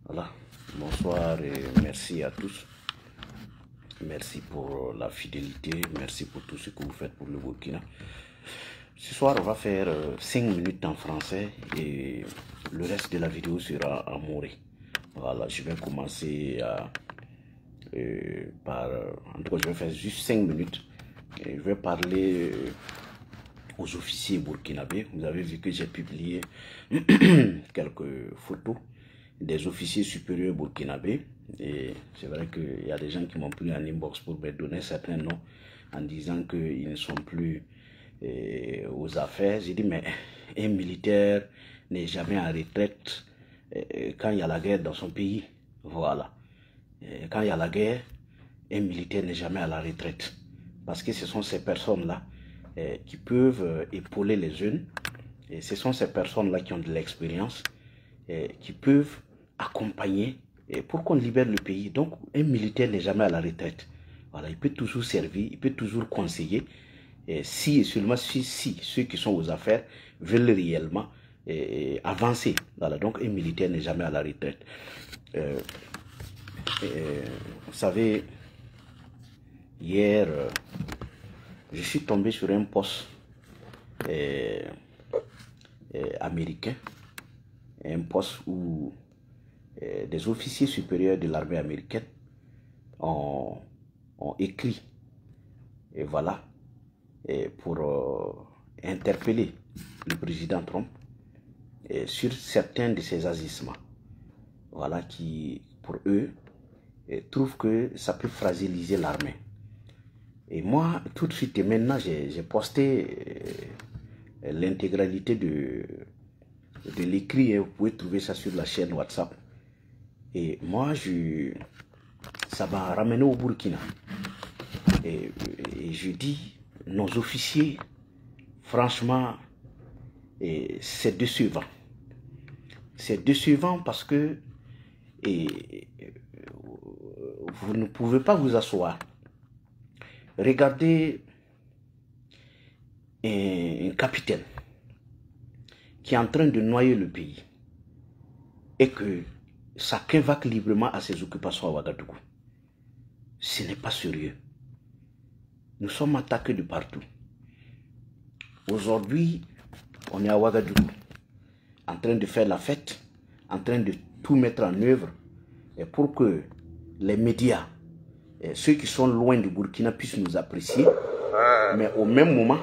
Voilà, bonsoir et merci à tous. Merci pour la fidélité, merci pour tout ce que vous faites pour le Burkina. Ce soir, on va faire 5 minutes en français et le reste de la vidéo sera en moré. Voilà, je vais commencer par... en tout cas, je vais faire juste 5 minutes. Et je vais parler aux officiers burkinabés. Vous avez vu que j'ai publié quelques photos des officiers supérieurs burkinabés. Et c'est vrai qu'il y a des gens qui m'ont pris en inbox pour me donner certains noms en disant qu'ils ne sont plus aux affaires. J'ai dit, mais un militaire n'est jamais en retraite quand il y a la guerre dans son pays. Voilà. Quand il y a la guerre, un militaire n'est jamais à la retraite. Parce que ce sont ces personnes-là qui peuvent épauler les jeunes. Et ce sont ces personnes-là qui ont de l'expérience, qui peuvent accompagner pour qu'on libère le pays. Donc, un militaire n'est jamais à la retraite. Voilà, il peut toujours servir, il peut toujours conseiller. Si et seulement si ceux qui sont aux affaires veulent réellement avancer. Voilà, donc un militaire n'est jamais à la retraite. Vous savez, hier, je suis tombé sur un poste américain, un poste où des officiers supérieurs de l'armée américaine ont écrit, et voilà, pour interpeller le président Trump sur certains de ses agissements. Voilà, qui, pour eux, trouvent que ça peut fragiliser l'armée. Et moi, tout de suite et maintenant, j'ai posté l'intégralité de l'écrit. Vous pouvez trouver ça sur la chaîne WhatsApp. Et moi, ça m'a ramené au Burkina. Et je dis, nos officiers, franchement, c'est décevant. C'est décevant parce que vous ne pouvez pas vous asseoir. Regardez un capitaine qui est en train de noyer le pays et que chacun va librement à ses occupations à Ouagadougou. Ce n'est pas sérieux. Nous sommes attaqués de partout. Aujourd'hui, on est à Ouagadougou, en train de faire la fête, en train de tout mettre en œuvre et pour que les médias, ceux qui sont loin du Burkina puissent nous apprécier. Mais au même moment,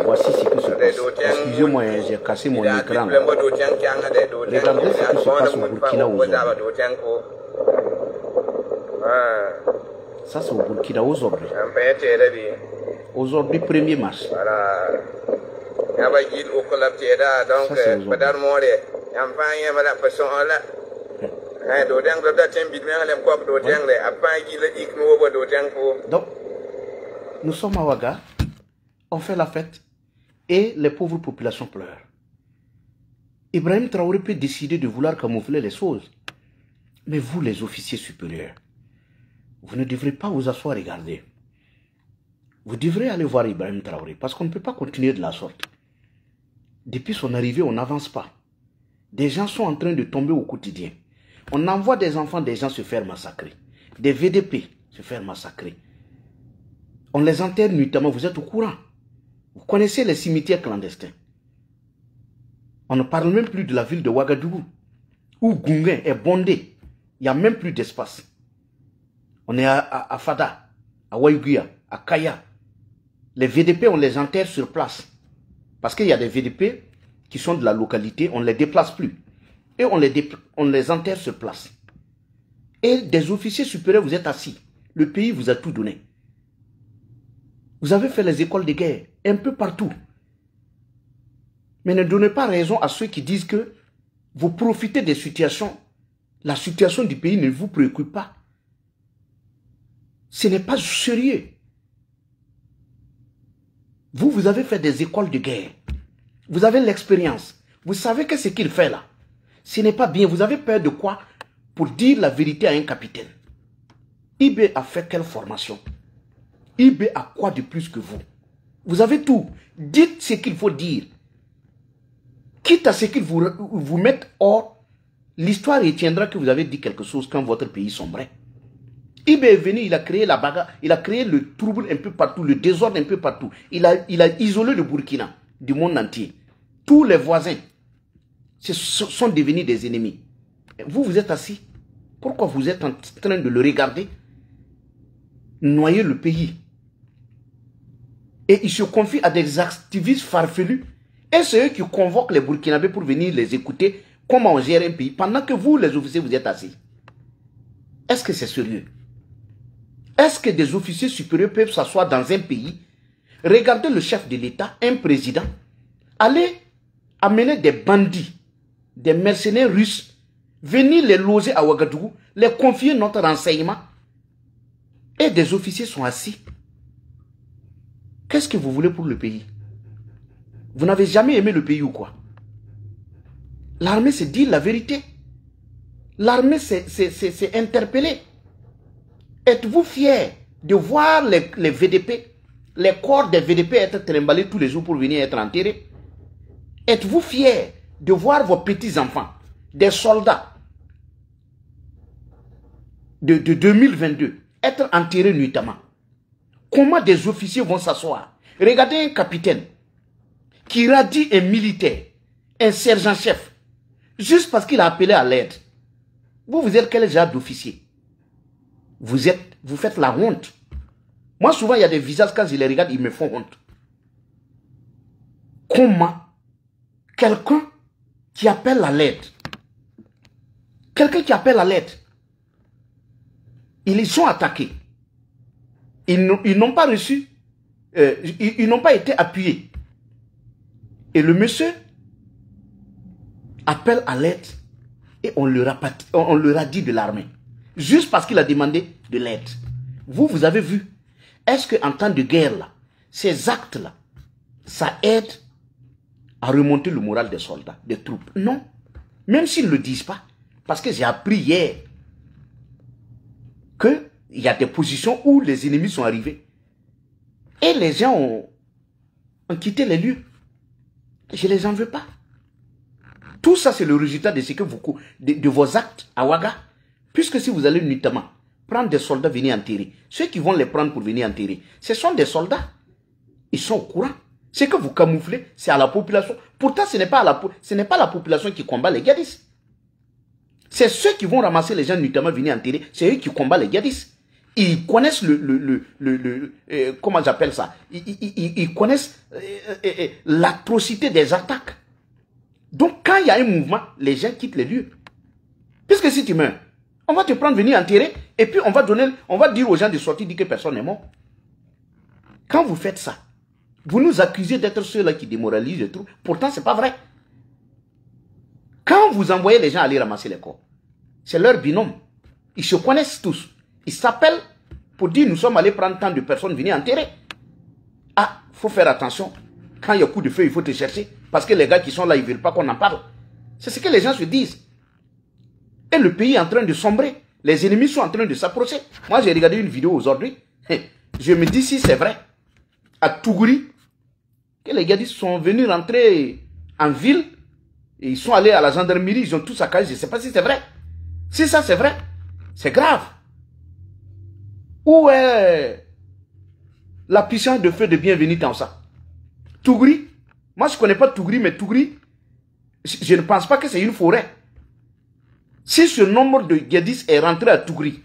voici ce qui se passe. Excusez-moi, j'ai cassé mon écran. Regardez ce qui se passe au Burkina aujourd'hui. Ça, c'est au Burkina aujourd'hui. Aujourd'hui, 1er mars. Ça, c'est aujourd'hui. Donc, nous sommes à Ouaga, on fait la fête et les pauvres populations pleurent. Ibrahim Traoré peut décider de vouloir camoufler les choses. Mais vous, les officiers supérieurs, vous ne devrez pas vous asseoir et regarder. Vous devrez aller voir Ibrahim Traoré parce qu'on ne peut pas continuer de la sorte. Depuis son arrivée, on n'avance pas. Des gens sont en train de tomber au quotidien. On envoie des enfants, des gens se faire massacrer. Des VDP se faire massacrer. On les enterre nuitamment, vous êtes au courant. Vous connaissez les cimetières clandestins. On ne parle même plus de la ville de Ouagadougou, où Gounguin est bondé. Il n'y a même plus d'espace. On est à Fada, à Waïguia, à Kaya. Les VDP, on les enterre sur place. Parce qu'il y a des VDP qui sont de la localité, on ne les déplace plus. Et on les enterre sur place. Et des officiers supérieurs, vous êtes assis. Le pays vous a tout donné. Vous avez fait les écoles de guerre un peu partout. Mais ne donnez pas raison à ceux qui disent que vous profitez des situations. La situation du pays ne vous préoccupe pas. Ce n'est pas sérieux. Vous avez fait des écoles de guerre. Vous avez l'expérience. Vous savez que ce qu'il fait là, ce n'est pas bien. Vous avez peur de quoi pour dire la vérité à un capitaine? IB a fait quelle formation? IB a quoi de plus que vous? Vous avez tout. Dites ce qu'il faut dire. Quitte à ce qu'ils vous mettent hors l'histoire retiendra que vous avez dit quelque chose quand votre pays sombrait. Ibe est venu, il a créé la bagarre, il a créé le trouble un peu partout, le désordre un peu partout. Il a isolé le Burkina du monde entier. Tous les voisins sont devenus des ennemis. Vous, vous êtes assis. Pourquoi vous êtes en train de le regarder noyer le pays? Et il se confie à des activistes farfelus. Et c'est eux qui convoquent les Burkinabés pour venir les écouter comment on gère un pays pendant que vous, les officiers, vous êtes assis. Est-ce que c'est sérieux? Est-ce que des officiers supérieurs peuvent s'asseoir dans un pays, regarder le chef de l'État, un président, aller amener des bandits, des mercenaires russes, venir les loger à Ouagadougou, les confier notre renseignement, et des officiers sont assis? Qu'est-ce que vous voulez pour le pays? Vous n'avez jamais aimé le pays ou quoi? L'armée, c'est dire la vérité. L'armée, c'est interpeller. Êtes-vous fiers de voir les VDP, les corps des VDP être trimballés tous les jours pour venir être enterrés? Êtes-vous fiers de voir vos petits-enfants, des soldats de 2022, être enterrés nuitamment? Comment des officiers vont s'asseoir? Regardez un capitaine qui radie un militaire, un sergent-chef, juste parce qu'il a appelé à l'aide. Vous êtes quel genre d'officier? Vous faites la honte. Moi, souvent, il y a des visages, quand je les regarde, ils me font honte. Comment quelqu'un qui appelle à l'aide, ils sont attaqués. Ils n'ont pas reçu, ils n'ont pas été appuyés. Et le monsieur appelle à l'aide et on leur a dit de l'armée. Juste parce qu'il a demandé de l'aide. Vous avez vu. Est-ce qu'en temps de guerre, là, ces actes-là, ça aide à remonter le moral des soldats, des troupes? Non. Même s'ils ne le disent pas. Parce que j'ai appris hier qu'il y a des positions où les ennemis sont arrivés. Et les gens ont quitté les lieux. Je ne les en veux pas. Tout ça, c'est le résultat de, ce que de vos actes à Ouaga. Puisque si vous allez nuitamment prendre des soldats venir enterrer, ceux qui vont les prendre pour venir enterrer, ce sont des soldats. Ils sont au courant. Ce que vous camouflez, c'est à la population. Pourtant, ce n'est pas la population qui combat les djihadistes. C'est ceux qui vont ramasser les gens nuitamment venir enterrer, c'est eux qui combattent les djihadistes. Ils connaissent comment j'appelle ça? Ils connaissent l'atrocité des attaques. Donc, quand il y a un mouvement, les gens quittent les lieux. Puisque si tu meurs, on va te prendre, venir enterrer, et puis on va dire aux gens de sortir, dire que personne n'est mort. Quand vous faites ça, vous nous accusez d'être ceux-là qui démoralisent et tout. Pourtant, ce n'est pas vrai. Quand vous envoyez les gens aller ramasser les corps, c'est leur binôme. Ils se connaissent tous. Ils s'appellent pour dire nous sommes allés prendre tant de personnes venir enterrer. Ah, il faut faire attention. Quand il y a coup de feu, il faut te chercher. Parce que les gars qui sont là, ils ne veulent pas qu'on en parle. C'est ce que les gens se disent. Et le pays est en train de sombrer. Les ennemis sont en train de s'approcher. Moi, j'ai regardé une vidéo aujourd'hui. Je me dis si c'est vrai. À Tougouri, que les gars sont venus rentrer en ville. Et ils sont allés à la gendarmerie. Ils ont tout saccagé. Je ne sais pas si c'est vrai. Si ça c'est vrai, c'est grave. Où est la puissance de feu de bienvenue dans ça? Tougouri. Moi, je ne connais pas Tougouri, mais Tougouri, je ne pense pas que c'est une forêt. Si ce nombre de djihadistes est rentré à Tougouri,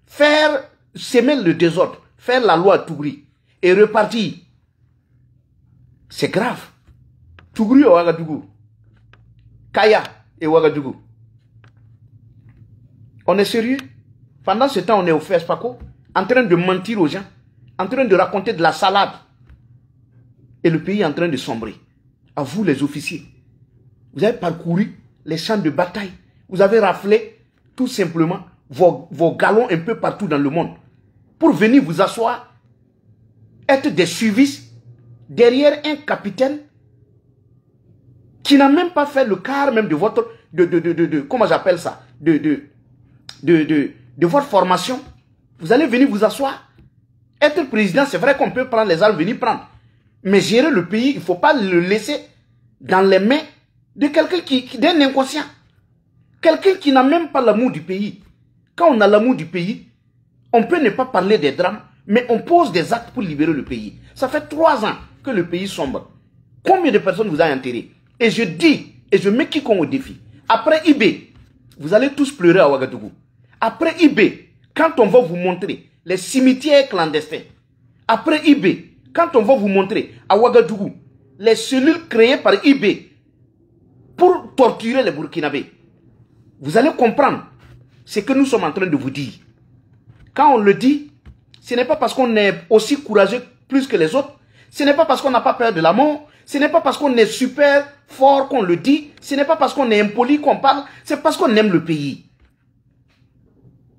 faire semer le désordre, faire la loi à Tougouri et repartir, c'est grave. Tougouri et Ouagadougou, Kaya et Ouagadougou. On est sérieux? Pendant ce temps, on est au FESPACO, en train de mentir aux gens, en train de raconter de la salade. Et le pays est en train de sombrer. À vous, les officiers. Vous avez parcouru les champs de bataille. Vous avez raflé tout simplement vos galons un peu partout dans le monde. Pour venir vous asseoir, être des suivistes derrière un capitaine qui n'a même pas fait le quart même de votre... comment j'appelle ça? De votre formation. Vous allez venir vous asseoir. Être président, c'est vrai qu'on peut prendre les armes, venir prendre. Mais gérer le pays, il ne faut pas le laisser dans les mains de quelqu'un d'un inconscient. Quelqu'un qui n'a même pas l'amour du pays. Quand on a l'amour du pays, on peut ne pas parler des drames, mais on pose des actes pour libérer le pays. Ça fait 3 ans que le pays sombre. Combien de personnes vous avez enterrées? Et je dis, et je mets quiconque au défi. Après IB, vous allez tous pleurer à Ouagadougou. Après IB, quand on va vous montrer les cimetières clandestins. Après IB, quand on va vous montrer à Ouagadougou les cellules créées par IB pour torturer les Burkinabés, vous allez comprendre ce que nous sommes en train de vous dire. Quand on le dit, ce n'est pas parce qu'on est aussi courageux plus que les autres. Ce n'est pas parce qu'on n'a pas peur de la mort. Ce n'est pas parce qu'on est super fort qu'on le dit. Ce n'est pas parce qu'on est impoli qu'on parle. C'est parce qu'on aime le pays.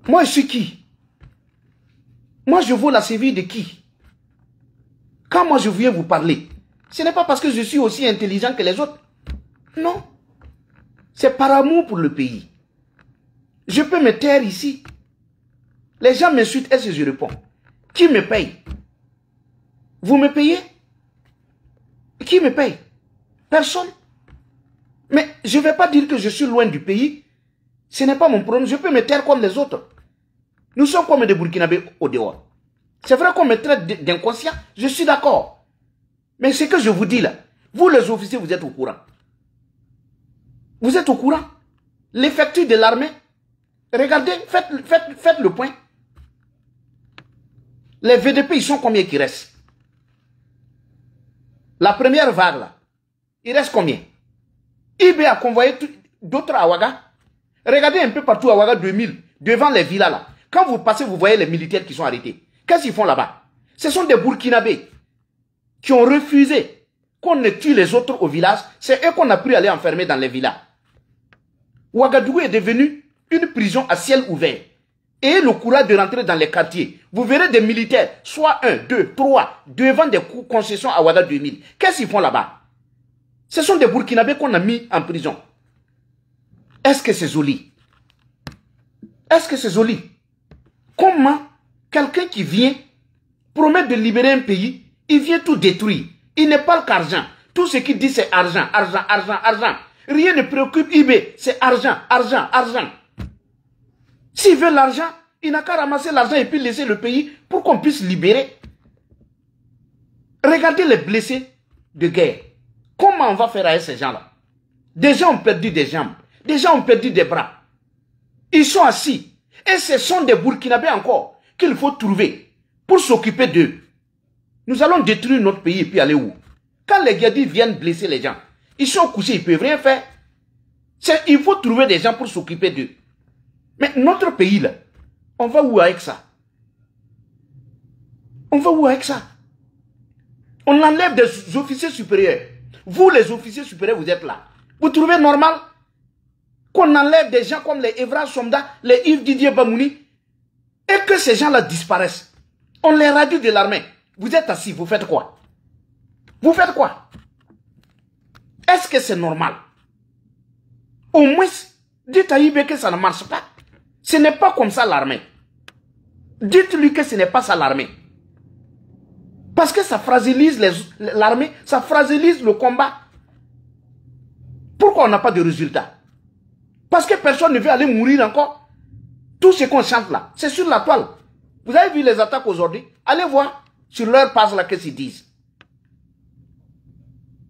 Moi, je suis qui? Moi, je vaux la séville de qui? Quand moi, je viens vous parler, ce n'est pas parce que je suis aussi intelligent que les autres. Non. C'est par amour pour le pays. Je peux me taire ici. Les gens m'insultent, est-ce que je réponds? Qui me paye? Vous me payez? Qui me paye? Personne. Mais je ne vais pas dire que je suis loin du pays. Ce n'est pas mon problème. Je peux me taire comme les autres. Nous sommes comme des Burkinabés au dehors. C'est vrai qu'on me traite d'inconscient. Je suis d'accord. Mais ce que je vous dis là, vous les officiers, vous êtes au courant. Vous êtes au courant. L'effectif de l'armée, regardez, faites le point. Les VDP, ils sont combien qui restent? La première vague là, il reste combien? IB a convoyé d'autres à Ouaga. Regardez un peu partout à Ouaga 2000, devant les villas là. Quand vous passez, vous voyez les militaires qui sont arrêtés. Qu'est-ce qu'ils font là-bas? Ce sont des Burkinabés qui ont refusé qu'on ne tue les autres au village. C'est eux qu'on a pris à aller enfermer dans les villas. Ouagadougou est devenu une prison à ciel ouvert. Et le courage de rentrer dans les quartiers. Vous verrez des militaires, soit 1, 2, 3, devant des concessions à Ouaga 2000. Qu'est-ce qu'ils font là-bas? Ce sont des Burkinabés qu'on a mis en prison. Est-ce que c'est joli? Est-ce que c'est joli? Comment quelqu'un qui vient promettre de libérer un pays, il vient tout détruire. Il n'est pas qu'argent. Tout ce qu'il dit c'est argent, argent, argent, argent. Rien ne préoccupe IB, c'est argent, argent, argent. S'il veut l'argent, il n'a qu'à ramasser l'argent et puis laisser le pays pour qu'on puisse libérer. Regardez les blessés de guerre. Comment on va faire avec ces gens-là? Des gens ont perdu des jambes, des gens ont perdu des bras. Ils sont assis. Et ce sont des Burkinabés encore qu'il faut trouver pour s'occuper d'eux. Nous allons détruire notre pays et puis aller où? Quand les Guédis viennent blesser les gens, ils sont couchés, ils ne peuvent rien faire. Il faut trouver des gens pour s'occuper d'eux. Mais notre pays, là, on va où avec ça? On va où avec ça? On enlève des officiers supérieurs. Vous, les officiers supérieurs, vous êtes là. Vous trouvez normal qu'on enlève des gens comme les Evra Somda, les Yves Didier Bamouni, et que ces gens-là disparaissent? On les radie de l'armée. Vous êtes assis, vous faites quoi? Vous faites quoi? Est-ce que c'est normal? Au moins, dites à IB que ça ne marche pas. Ce n'est pas comme ça l'armée. Dites-lui que ce n'est pas ça l'armée. Parce que ça fragilise l'armée, ça fragilise le combat. Pourquoi on n'a pas de résultat? Parce que personne ne veut aller mourir encore. Tout ce qu'on chante là, c'est sur la toile. Vous avez vu les attaques aujourd'hui? Allez voir sur leur page là qu'est-ce qu'ils disent.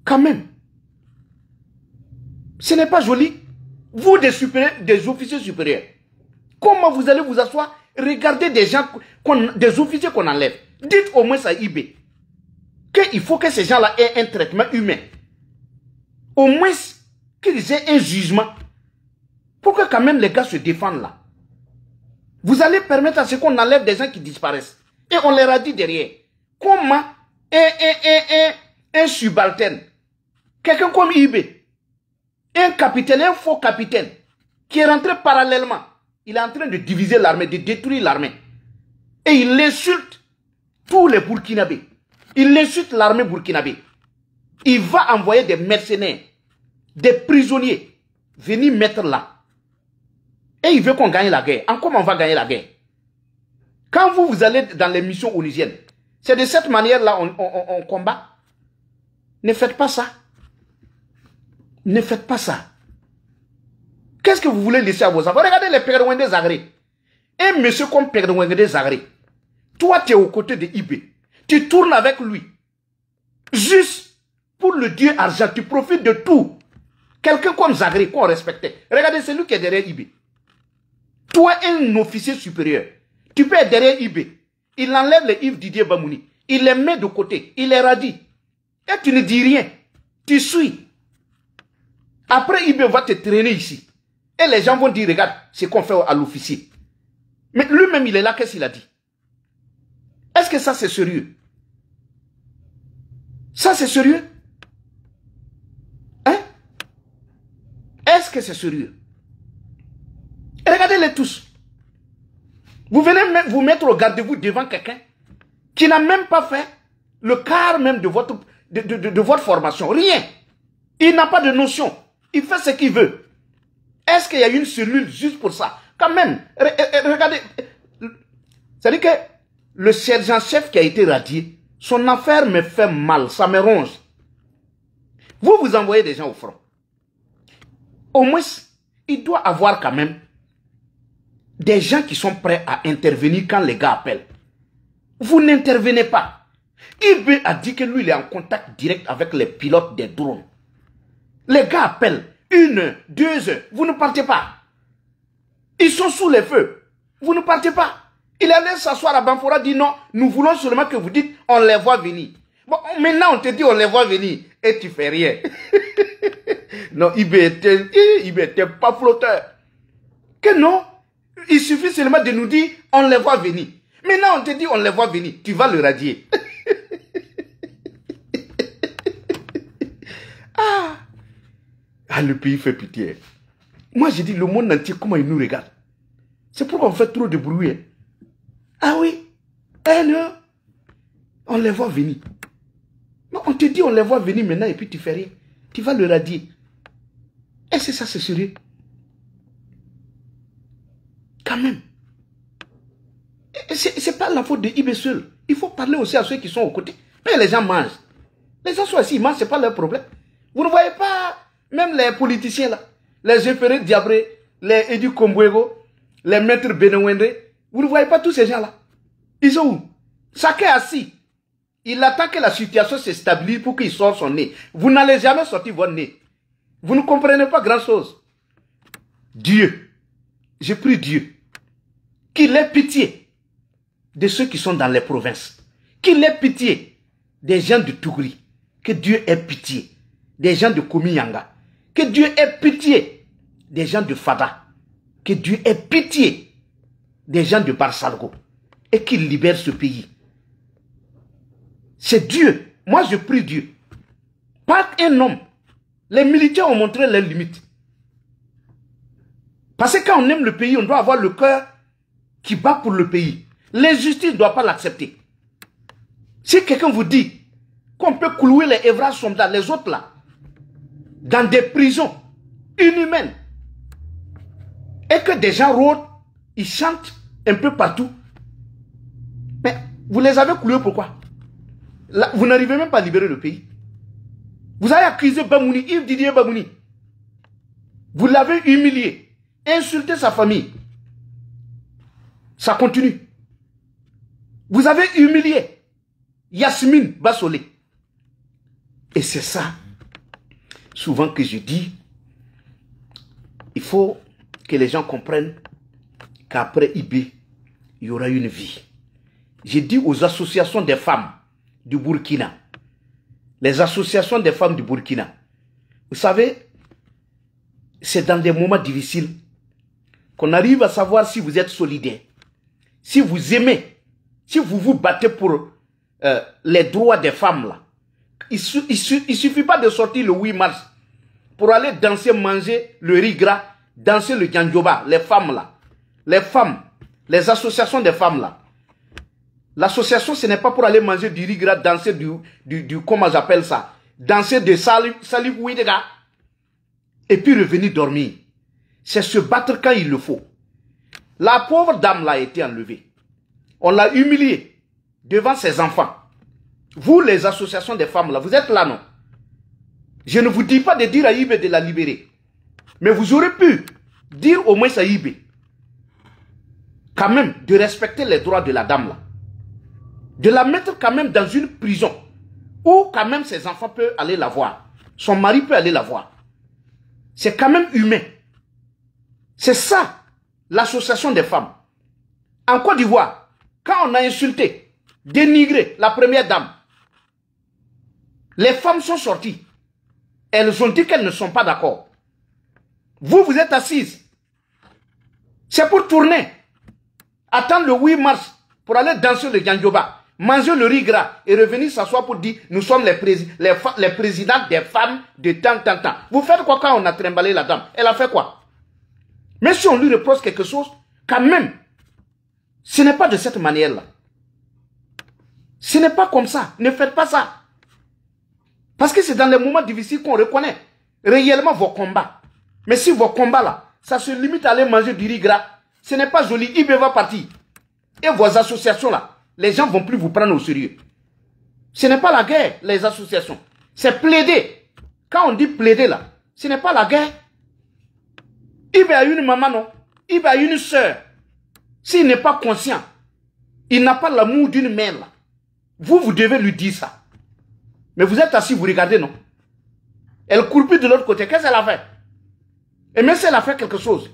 Quand même. Ce n'est pas joli. Vous, des officiers supérieurs, comment vous allez vous asseoir, regarder des gens, des officiers qu'on enlève? Dites au moins à IB qu'il faut que ces gens-là aient un traitement humain. Au moins qu'ils aient un jugement. Pour que quand même les gars se défendent là. Vous allez permettre à ce qu'on enlève des gens qui disparaissent. Et on les radie derrière. Comment un subalterne, quelqu'un comme IB, un capitaine, un faux capitaine, qui est rentré parallèlement, il est en train de diviser l'armée, de détruire l'armée. Et il insulte tous les Burkinabés. Il insulte l'armée burkinabé. Il va envoyer des mercenaires, des prisonniers, venir mettre là. Et il veut qu'on gagne la guerre. En comment on va gagner la guerre? Quand vous allez dans les missions onusiennes, c'est de cette manière-là on combat. Ne faites pas ça. Ne faites pas ça. Qu'est-ce que vous voulez laisser à vos enfants? Regardez les Perdouin Zagré. Un monsieur comme Perdouin Zagré. Toi, tu es aux côtés de Ibé. Tu tournes avec lui. Juste pour le dieu argent. Tu profites de tout. Quelqu'un comme Zagré, qu'on respectait. Regardez, c'est lui qui est derrière Ibé. Toi, un officier supérieur. Tu peux être derrière Ibé. Il enlève les Yves Didier Bamouni. Il les met de côté. Il les radie. Et tu ne dis rien. Tu suis. Après, Ibé va te traîner ici. Et les gens vont dire, regarde, c'est qu'on fait à l'officier. Mais lui-même, il est là, qu'est-ce qu'il a dit? Est-ce que ça, c'est sérieux? Ça, c'est sérieux? Hein? Est-ce que c'est sérieux? Et regardez-les tous. Vous venez vous mettre au garde-vous devant quelqu'un qui n'a même pas fait le quart même de votre formation. Rien. Il n'a pas de notion. Il fait ce qu'il veut. Est-ce qu'il y a une cellule juste pour ça? Quand même, regardez. C'est-à-dire que le sergent-chef qui a été radié, son affaire me fait mal, ça me ronge. Vous envoyez des gens au front. Au moins, il doit avoir quand même des gens qui sont prêts à intervenir quand les gars appellent. Vous n'intervenez pas. Ibé a dit que lui, il est en contact direct avec les pilotes des drones. Les gars appellent 1 heure, 2 heures. Vous ne partez pas. Ils sont sous les feux. Vous ne partez pas. Il allait s'asseoir à Banfora, dit non, nous voulons seulement que vous dites, on les voit venir. Bon, maintenant on te dit, on les voit venir. Et tu fais rien. Non, Ibé était pas flotteur. Que non, il suffit seulement de nous dire, on les voit venir. Maintenant on te dit, on les voit venir. Tu vas le radier. Ah, le pays fait pitié. Moi, j'ai dit, le monde entier, comment il nous regarde? C'est pourquoi on fait trop de bruit. Hein? Ah oui? Eh non? On les voit venir. Non, on te dit, on les voit venir maintenant et puis tu fais rien. Tu vas le radier. Est-ce que ça, c'est sérieux? Quand même. C'est pas la faute de Ibé seul. Il faut parler aussi à ceux qui sont aux côtés. Mais les gens mangent. Les gens sont assis, ils mangent, c'est pas leur problème. Vous ne voyez pas, même les politiciens là, les Jefferé Diabré, les Edu Kombouego, les maîtres Benewende, vous ne voyez pas tous ces gens-là? Ils sont où? Chacun est assis. Il attend que la situation se stabilise pour qu'il sorte son nez. Vous n'allez jamais sortir votre nez. Vous ne comprenez pas grand-chose. Dieu, j'ai pris Dieu, qu'il ait pitié de ceux qui sont dans les provinces. Qu'il ait pitié des gens de Tougri. Que Dieu ait pitié des gens de Komiyanga. Que Dieu ait pitié des gens de Fada. Que Dieu ait pitié des gens de Barsalgo. Et qu'il libère ce pays. C'est Dieu. Moi, je prie Dieu. Pas un homme. Les militaires ont montré leurs limites. Parce que quand on aime le pays, on doit avoir le cœur qui bat pour le pays. L'injustice ne doit pas l'accepter. Si quelqu'un vous dit qu'on peut clouer les Evra Somda, les autres là, dans des prisons inhumaines, et que des gens rôdent, ils chantent un peu partout, mais vous les avez cloués pourquoi? Là, vous n'arrivez même pas à libérer le pays. Vous avez accusé Bamouni, Yves Didier Bamouni. Vous l'avez humilié, insulté sa famille. Ça continue. Vous avez humilié Yasmine Bassolé. Et c'est ça, souvent que je dis, il faut que les gens comprennent qu'après Ibé, il y aura une vie. J'ai dit aux associations des femmes du Burkina, les associations des femmes du Burkina, vous savez, c'est dans des moments difficiles qu'on arrive à savoir si vous êtes solidaire, si vous aimez, si vous vous battez pour les droits des femmes là. Il suffit pas de sortir le 8 mars pour aller danser, manger le riz gras, danser le djandjoba, les femmes là. Les femmes, les associations des femmes là. L'association, ce n'est pas pour aller manger du riz gras, danser comment j'appelle ça, danser de salif ouidega, et puis revenir dormir. C'est se battre quand il le faut. La pauvre dame là a été enlevée. On l'a humiliée devant ses enfants. Vous, les associations des femmes là, vous êtes là, non? Je ne vous dis pas de dire à Ibé de la libérer. Mais vous aurez pu dire au moins à IB, quand même, de respecter les droits de la dame là. De la mettre quand même dans une prison où quand même ses enfants peuvent aller la voir. Son mari peut aller la voir. C'est quand même humain. C'est ça, l'association des femmes. En Côte d'Ivoire, quand on a insulté, dénigré la première dame, les femmes sont sorties. Elles ont dit qu'elles ne sont pas d'accord. Vous, vous êtes assises. C'est pour tourner. Attendre le 8 mars pour aller danser le Gandjoba, manger le riz gras et revenir s'asseoir pour dire nous sommes les présidents des femmes de tant. Vous faites quoi quand on a trimballé la dame? Elle a fait quoi? Mais si on lui reproche quelque chose, quand même, ce n'est pas de cette manière-là. Ce n'est pas comme ça. Ne faites pas ça. Parce que c'est dans les moments difficiles qu'on reconnaît réellement vos combats. Mais si vos combats là, ça se limite à aller manger du riz gras, ce n'est pas joli. IB va partir. Et vos associations là, les gens ne vont plus vous prendre au sérieux. Ce n'est pas la guerre, les associations. C'est plaider. Quand on dit plaider là, ce n'est pas la guerre. IB a une maman, non? IB a une soeur. S'il n'est pas conscient, il n'a pas l'amour d'une mère là. Vous devez lui dire ça. Mais vous êtes assis, vous regardez, non? Elle court plus de l'autre côté. Qu'est-ce qu'elle a fait? Et même si elle a fait quelque chose,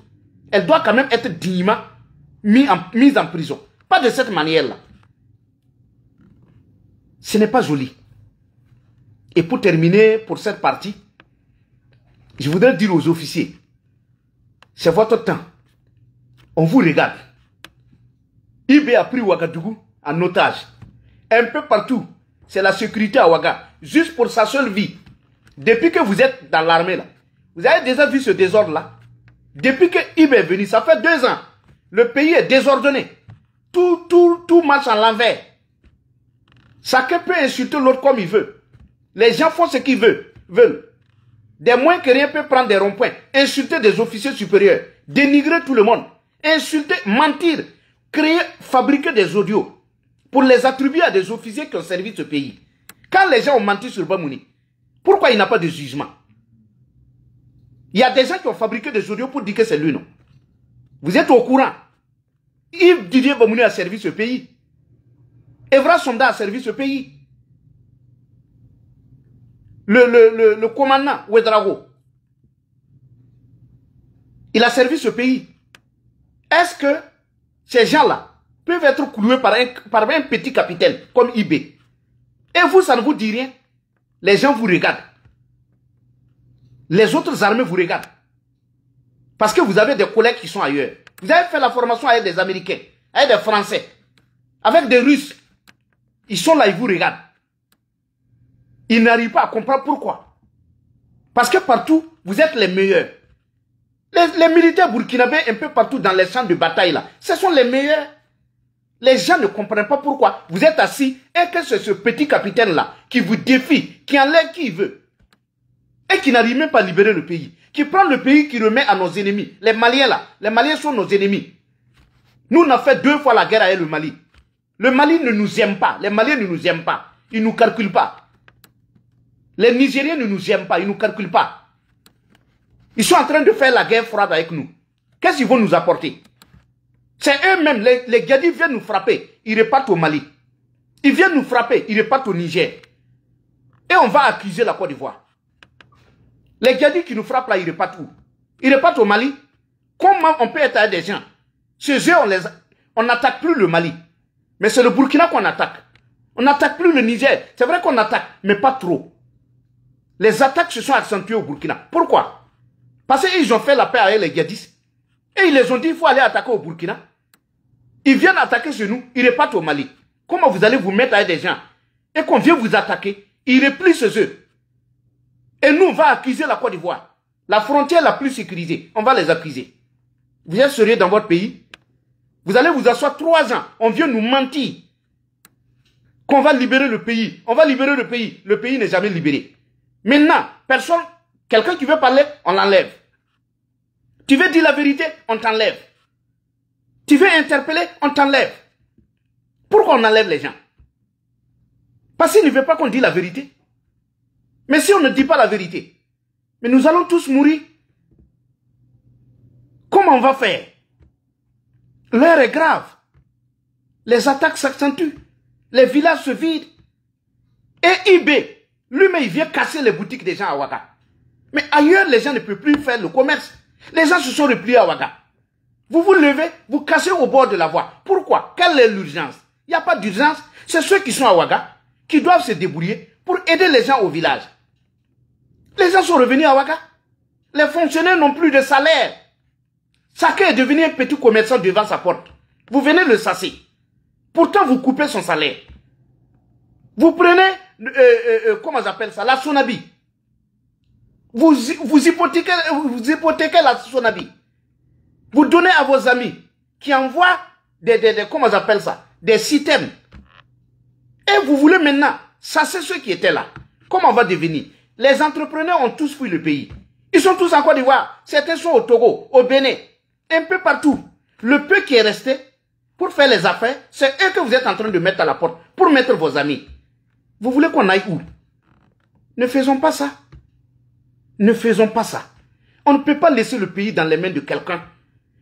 elle doit quand même être dignement mise en prison. Pas de cette manière-là. Ce n'est pas joli. Et pour terminer pour cette partie, je voudrais dire aux officiers, c'est votre temps. On vous regarde. IB a pris Ouagadougou en otage. Un peu partout. C'est la sécurité à Ouaga. Juste pour sa seule vie. Depuis que vous êtes dans l'armée là. Vous avez déjà vu ce désordre là? Depuis que IB est venu, ça fait 2 ans. Le pays est désordonné. Tout marche en l'envers. Chacun peut insulter l'autre comme il veut. Les gens font ce qu'ils veulent. Des moins que rien peut prendre des ronds-points. Insulter des officiers supérieurs. Dénigrer tout le monde. Insulter, mentir. Créer, fabriquer des audios. Pour les attribuer à des officiers qui ont servi ce pays. Quand les gens ont menti sur Bamouni, pourquoi il n'a pas de jugement? Il y a des gens qui ont fabriqué des audios pour dire que c'est lui, non? Vous êtes au courant? Yves Didier Bamouni a servi ce pays. Evra Sonda a servi ce pays. Le commandant Ouedraogo, il a servi ce pays. Est-ce que ces gens-là peuvent être cloués par un petit capitaine comme IB? Et vous, ça ne vous dit rien? Les gens vous regardent. Les autres armées vous regardent. Parce que vous avez des collègues qui sont ailleurs. Vous avez fait la formation avec des Américains, avec des Français, avec des Russes. Ils sont là, ils vous regardent. Ils n'arrivent pas à comprendre pourquoi. Parce que partout, vous êtes les meilleurs. Les militaires burkinabés un peu partout dans les champs de bataille là, ce sont les meilleurs. Les gens ne comprennent pas pourquoi vous êtes assis et que c'est ce petit capitaine là qui vous défie, qui enlève qui il veut. Et qui n'arrive même pas à libérer le pays. Qui prend le pays, qui remet à nos ennemis. Les Maliens là, les Maliens sont nos ennemis. Nous, on a fait 2 fois la guerre avec le Mali. Le Mali ne nous aime pas. Les Maliens ne nous aiment pas. Ils ne nous calculent pas. Les Nigériens ne nous aiment pas. Ils ne nous calculent pas. Ils sont en train de faire la guerre froide avec nous. Qu'est-ce qu'ils vont nous apporter? C'est eux-mêmes, les Gadis viennent nous frapper. Ils repartent au Mali. Ils viennent nous frapper. Ils repartent au Niger. Et on va accuser la Côte d'Ivoire. Les Gadis qui nous frappent là, ils repartent où? Ils repartent au Mali. Comment on peut être avec des gens? Chez eux, on n'attaque plus le Mali. Mais c'est le Burkina qu'on attaque. On n'attaque plus le Niger. C'est vrai qu'on attaque, mais pas trop. Les attaques se sont accentuées au Burkina. Pourquoi? Parce qu'ils ont fait la paix avec les Gadis. Et ils les ont dit, il faut aller attaquer au Burkina. Ils viennent attaquer chez nous, ils repartent au Mali. Comment vous allez vous mettre avec des gens et qu'on vient vous attaquer? Ils replient chez eux. Et nous, on va accuser la Côte d'Ivoire. La frontière la plus sécurisée, on va les accuser. Vous êtes sérieux dans votre pays? Vous allez vous asseoir 3 ans. On vient nous mentir. Qu'on va libérer le pays. On va libérer le pays. Le pays n'est jamais libéré. Maintenant, personne, quelqu'un qui veut parler, on l'enlève. Tu veux dire la vérité, on t'enlève. Tu veux interpeller, on t'enlève. Pourquoi on enlève les gens? Parce qu'ils ne veulent pas qu'on dise la vérité. Mais si on ne dit pas la vérité, mais nous allons tous mourir. Comment on va faire? L'heure est grave. Les attaques s'accentuent. Les villages se vident. Et eBay, lui-même, il vient casser les boutiques des gens à Ouaga. Mais ailleurs, les gens ne peuvent plus faire le commerce. Les gens se sont repliés à Ouaga. Vous vous levez, vous cassez au bord de la voie. Pourquoi? Quelle est l'urgence? Il n'y a pas d'urgence. C'est ceux qui sont à Ouaga qui doivent se débrouiller pour aider les gens au village. Les gens sont revenus à Ouaga. Les fonctionnaires n'ont plus de salaire. Chacun est devenu un petit commerçant devant sa porte. Vous venez le sasser. Pourtant, vous coupez son salaire. Vous prenez, comment j'appelle ça, la Sonabi. Vous hypothéquez la Sonabi. Vous donnez à vos amis qui envoient comment j'appelle ça, des systèmes. Et vous voulez maintenant chasser ceux qui étaient là. Comment on va devenir? Les entrepreneurs ont tous fui le pays. Ils sont tous en Côte d'Ivoire. Certains sont au Togo, au Bénin, un peu partout. Le peu qui est resté pour faire les affaires, c'est eux que vous êtes en train de mettre à la porte pour mettre vos amis. Vous voulez qu'on aille où? Ne faisons pas ça. Ne faisons pas ça. On ne peut pas laisser le pays dans les mains de quelqu'un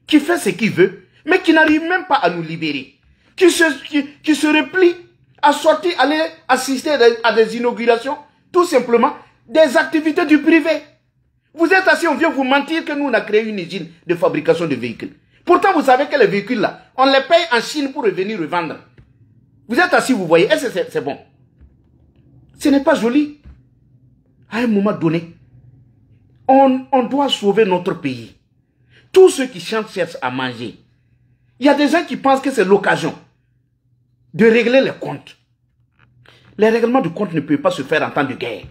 qui fait ce qu'il veut, mais qui n'arrive même pas à nous libérer. Qui se replie à sortir, aller assister à des inaugurations, tout simplement, des activités du privé. Vous êtes assis, on vient vous mentir que nous, on a créé une usine de fabrication de véhicules. Pourtant, vous savez que les véhicules-là, on les paye en Chine pour revenir revendre. Vous êtes assis, vous voyez, est-ce que c'est bon? Ce n'est pas joli. À un moment donné, on doit sauver notre pays. Tous ceux qui chantent cherchent à manger. Il y a des gens qui pensent que c'est l'occasion de régler les comptes. Les règlements de compte ne peuvent pas se faire en temps de guerre.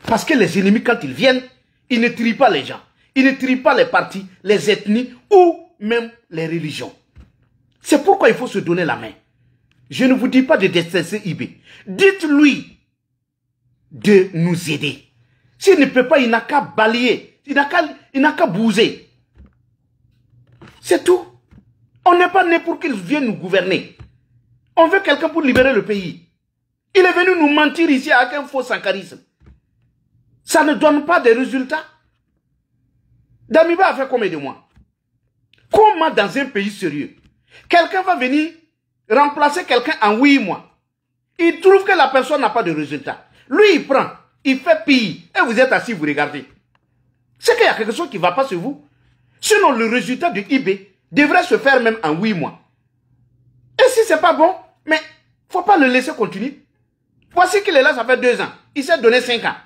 Parce que les ennemis, quand ils viennent, ils ne trient pas les gens. Ils ne trient pas les partis, les ethnies ou même les religions. C'est pourquoi il faut se donner la main. Je ne vous dis pas de détester eBay. Dites-lui de nous aider. S'il ne peut pas, il n'a qu'à balayer. Il n'a qu'à bouger. C'est tout. On n'est pas né pour qu'il vienne nous gouverner. On veut quelqu'un pour libérer le pays. Il est venu nous mentir ici avec un faux sankarisme. Ça ne donne pas de résultats. Damiba a fait combien de mois? Comment dans un pays sérieux, quelqu'un va venir remplacer quelqu'un en 8 mois? Il trouve que la personne n'a pas de résultat. Lui, il prend, il fait pire. Et vous êtes assis, vous regardez. C'est qu'il y a quelque chose qui ne va pas sur vous. Sinon, le résultat de eBay devrait se faire même en 8 mois. Et si ce n'est pas bon, mais il ne faut pas le laisser continuer. Voici qu'il est là, ça fait 2 ans. Il s'est donné 5 ans.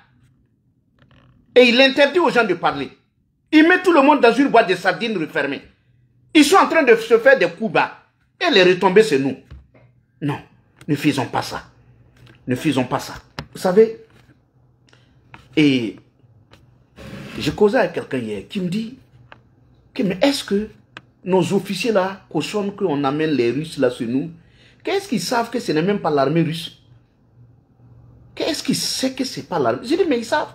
Et il interdit aux gens de parler. Il met tout le monde dans une boîte de sardines refermée. Ils sont en train de se faire des coups bas. Et les retombées, c'est nous. Non, ne faisons pas ça. Ne faisons pas ça. Vous savez, et je causais avec quelqu'un hier qui me dit que, mais est-ce que nos officiers là, cautionnent qu'on amène les Russes là sur nous? Qu'est-ce qu'ils savent que ce n'est même pas l'armée russe? Qu'est-ce qu'ils savent que ce n'est pas l'armée? J'ai dit, mais ils savent.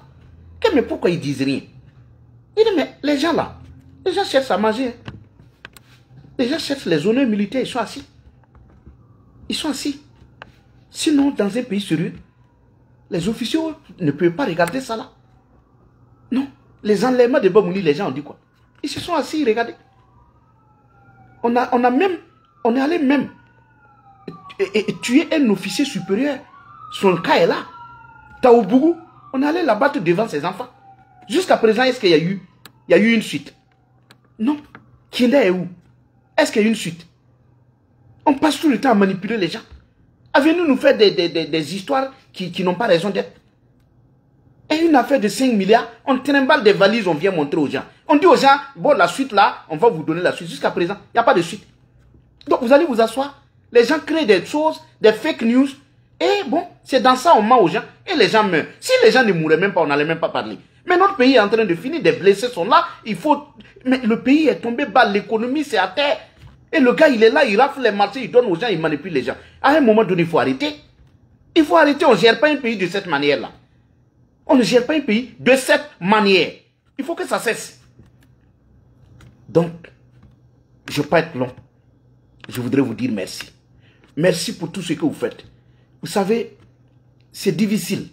Mais pourquoi ils disent rien? Il dit, mais les gens là, les gens cherchent à manger. Les gens cherchent les honneurs militaires, ils sont assis. Ils sont assis. Sinon, dans un pays sérieux, les officiers ne peuvent pas regarder ça là. Non. Les enlèvements de Bamouni, les gens ont dit quoi? Ils se sont assis, regardez. On est allé même tuer un officier supérieur. Son cas est là. Taoubougou, on est allé l'abattre devant ses enfants. Jusqu'à présent, est-ce qu'il y a eu une suite? Non. Kienda est où? Est-ce qu'il y a eu une suite? On passe tout le temps à manipuler les gens. Avez-nous nous faire des histoires qui n'ont pas raison d'être? Et une affaire de 5 milliards, on trimballe des valises, on vient montrer aux gens. On dit aux gens, bon, la suite là, on va vous donner la suite. Jusqu'à présent, il n'y a pas de suite. Donc vous allez vous asseoir. Les gens créent des choses, des fake news. Et bon, c'est dans ça on ment aux gens. Et les gens meurent. Si les gens ne mouraient même pas, on n'allait même pas parler. Mais notre pays est en train de finir, des blessés sont là. Il faut... Mais le pays est tombé bas, l'économie c'est à terre. Et le gars, il est là, il rafle les marchés, il donne aux gens, il manipule les gens. À un moment donné, il faut arrêter. Il faut arrêter, on ne gère pas un pays de cette manière-là. On ne gère pas un pays de cette manière. Il faut que ça cesse. Donc, je ne veux pas être long. Je voudrais vous dire merci. Merci pour tout ce que vous faites. Vous savez, c'est difficile.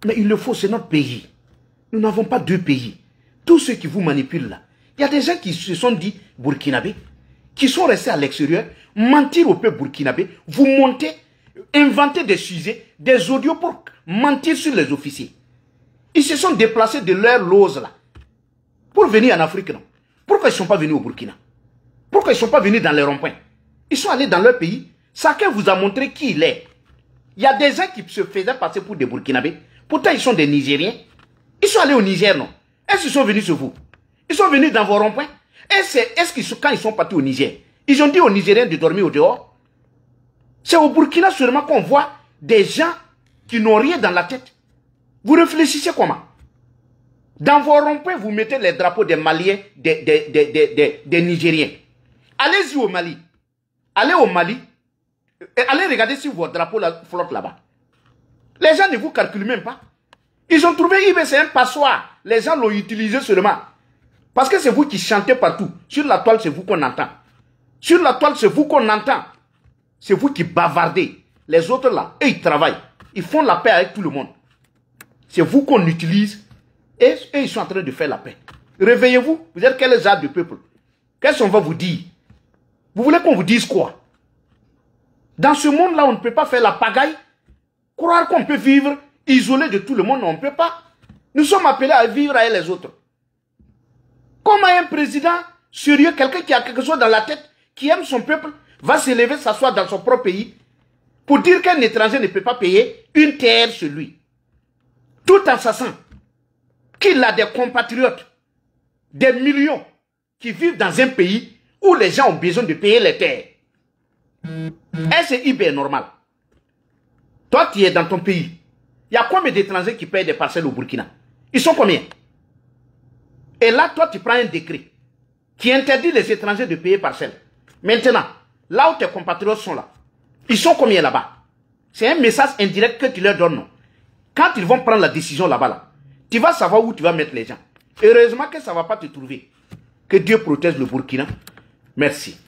Mais il le faut, c'est notre pays. Nous n'avons pas deux pays. Tous ceux qui vous manipulent là, Il y a des gens qui se sont dit burkinabés, qui sont restés à l'extérieur, mentir au peuple burkinabé, vous montez, inventer des sujets, des audios pour mentir sur les officiers. Ils se sont déplacés de leur lose là, pour venir en Afrique, non? Pourquoi ils ne sont pas venus au Burkina? Pourquoi ils ne sont pas venus dans les ronds-points? Ils sont allés dans leur pays. Chacun vous a montré qui il est. Il y a des gens qui se faisaient passer pour des Burkinabés. Pourtant, ils sont des Nigériens. Ils sont allés au Niger, non? Est-ce qu'ils sont venus sur vous? Ils sont venus dans vos ronds-points? Est-ce qu'ils quand ils sont partis au Niger, ils ont dit aux Nigériens de dormir au dehors? C'est au Burkina seulement qu'on voit des gens qui n'ont rien dans la tête. Vous réfléchissez comment? Dans vos ronds-points, vous mettez les drapeaux des Maliens, des Nigériens. Allez-y au Mali. Allez au Mali. Et allez regarder si vos drapeaux flottent là-bas. Les gens ne vous calculent même pas. Ils ont trouvé IB, c'est un passoire. Les gens l'ont utilisé seulement. Parce que c'est vous qui chantez partout. Sur la toile, c'est vous qu'on entend. Sur la toile, c'est vous qu'on entend. C'est vous qui bavardez. Les autres là, eux, ils travaillent. Ils font la paix avec tout le monde. C'est vous qu'on utilise. Et ils sont en train de faire la paix. Réveillez-vous. Vous êtes quel genre de peuple? Qu'est-ce qu'on va vous dire? Vous voulez qu'on vous dise quoi? Dans ce monde-là, on ne peut pas faire la pagaille. Croire qu'on peut vivre isolé de tout le monde, on ne peut pas. Nous sommes appelés à vivre avec les autres. Comment un président sérieux, quelqu'un qui a quelque chose dans la tête, qui aime son peuple, va se lever, s'asseoir dans son propre pays pour dire qu'un étranger ne peut pas payer une terre sur lui, tout en sachant qu'il a des compatriotes, des millions qui vivent dans un pays où les gens ont besoin de payer les terres. Est-ce que IB est normal? Toi, tu es dans ton pays. Il y a combien d'étrangers qui payent des parcelles au Burkina? Ils sont combien? Et là, toi, tu prends un décret qui interdit les étrangers de payer parcelles. Maintenant, là où tes compatriotes sont là, ils sont combien là-bas? C'est un message indirect que tu leur donnes. Non? Quand ils vont prendre la décision là-bas, là, tu vas savoir où tu vas mettre les gens. Heureusement que ça ne va pas te trouver. Que Dieu protège le Burkina. Merci.